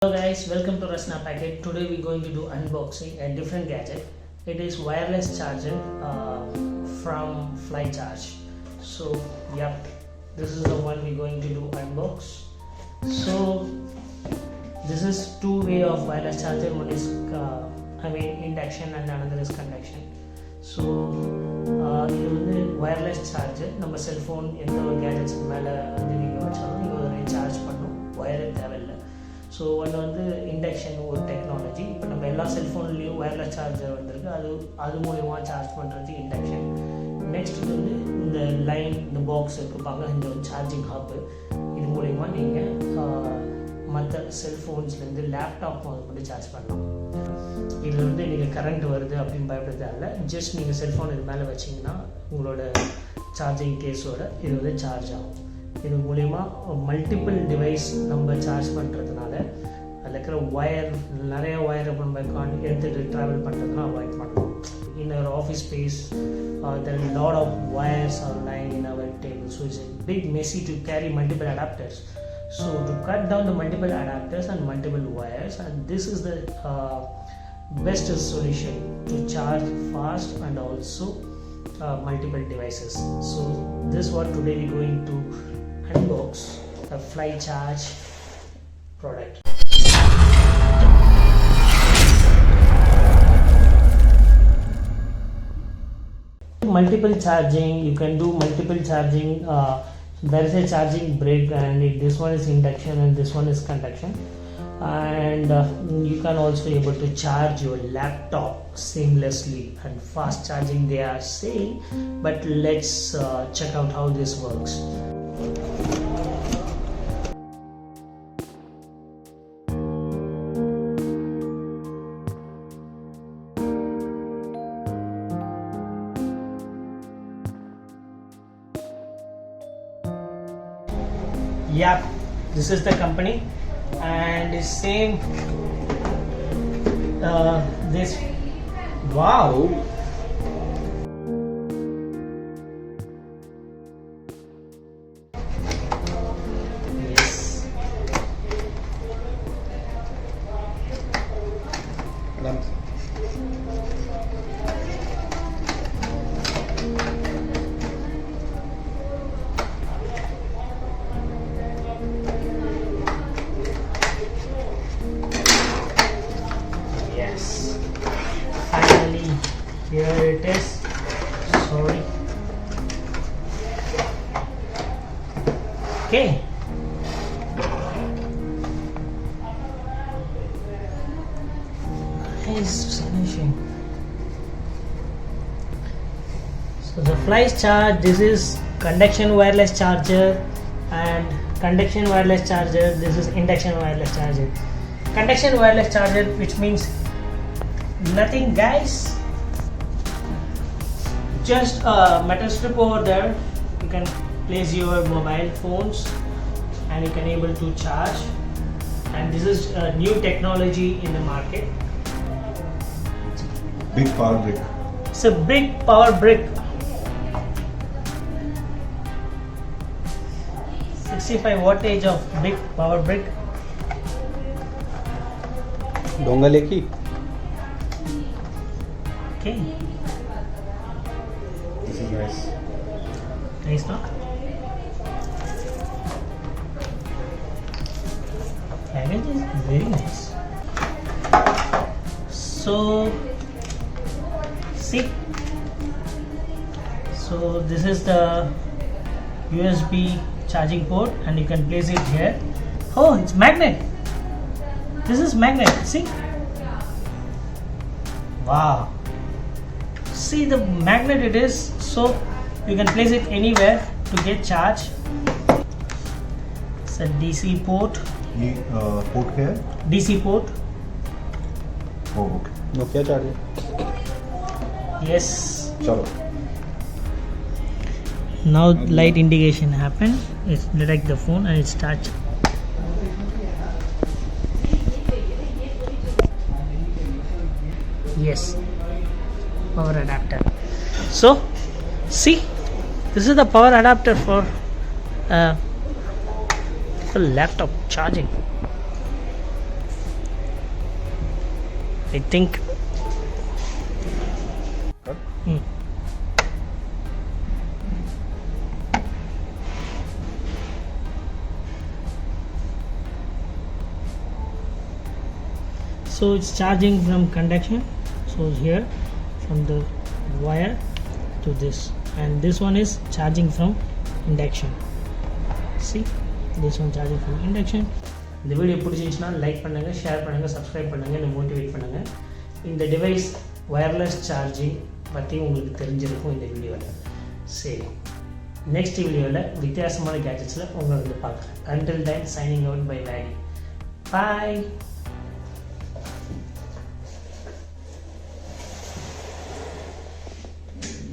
Hello guys, welcome to Rasna packet. Today we're going to do unboxing a different gadget. It is wireless charger from flicharge. So yep, this is the one we're going to do unbox. So this is two way of wireless charger. One is induction and another is conduction. So இது வந்து wireless charger. நம்ம cellphone எந்த ஒரு gadgets மேலே வந்து நீங்கள் வச்சாலும் நீங்கள் ஒரு சார்ஜ் பண்ணணும், ஒயரே தேவையில்லை. ஸோ ஒன்று வந்து இண்டக்ஷன் ஒரு டெக்னாலஜி. இப்போ நம்ம எல்லா செல்ஃபோன்லேயும் ஒயர்லெஸ் சார்ஜர் வந்திருக்கு. அது மூலயமா சார்ஜ் பண்ணுறது இண்டக்ஷன். நெக்ஸ்ட் வந்து இந்த லைன் இந்த பாக்ஸ் இருக்குப்பாங்க, இந்த ஒரு சார்ஜிங் ஹாப்பு. இது மூலயமா நீங்கள் மற்ற செல்ஃபோன்ஸ்லேருந்து லேப்டாப் வந்து சார்ஜ் பண்ணலாம். இதில் வந்து நீங்கள் கரண்ட் வருது அப்படின்னு பயப்பட தேவையில்ல. ஜஸ்ட் நீங்கள் செல்ஃபோன் இது மேலே வச்சிங்கன்னா உங்களோட சார்ஜிங் கேஸோட இது வந்து சார்ஜ் ஆகும். இது மூலயமா மல்டிபிள் டிவைஸ் நம்ம சார்ஜ் பண்ணுறதுனால அதில் இருக்கிற நிறைய ஒயரை நம்ம எடுத்துகிட்டு ட்ராவல் பண்ணுறதுனா அவாய்ட் பண்ணலாம். In our office space there are a lot of wires are lying in our table, so it's a big messy to carry multiple adapters. So to cut down the multiple adapters and multiple wires, and this is the best solution to charge fast and also multiple devices. So this is what today we're going to unbox a flicharge product. Multiple charging, you can do multiple charging. There is a charging brick, and this one is induction and this one is conduction, and you can also able to charge your laptop seamlessly and fast charging they are saying, but let's check out how this works. Yeah, this is the company, and it's same this. Wow, yes, finally here it is. Sorry. Okay, nice finishing. So the flicharge, this is conduction wireless charger, and conduction wireless charger, this is induction wireless charger. Conduction wireless charger, which means nothing guys, just a metal strip over there. You can place your mobile phones and you can able to charge, and this is a new technology in the market. Big power brick. It's a big power brick, 65 wattage of big power brick. डोंगले की. Okay, This is nice. nice, no? Package is very nice. So see, so this is the USB charging port, and you can place it here. Oh, it's magnet. This is magnet. See, wow. See the magnet it is, so you can place it anywhere to get charge. It's a DC port. ये port क्या है? DC port. Oh, okay. Nokia charger. Yes. चलो. Now light indication happened. It detect the phone and it starts. Yes, power adapter. So see, this is the power adapter for laptop charging. I think. So it's charging from conduction, so here from the wire to this, and this one is charging from induction. See, this one charging from induction. இந்த video பிடிச்சிருந்துச்சுன்னா like பண்ணுங்கள், share பண்ணுங்கள், subscribe பண்ணுங்கள், என்னை motivate பண்ணுங்கள். இந்த device wireless charging பற்றி உங்களுக்கு தெரிஞ்சிருக்கும் இந்த வீடியோவில். சரி, நெக்ஸ்ட் வீடியோவில் வித்தியாசமான கேஜெட்ஸில் உங்களை வந்து பார்க்குறேன். Until then, signing out by vady. Bye.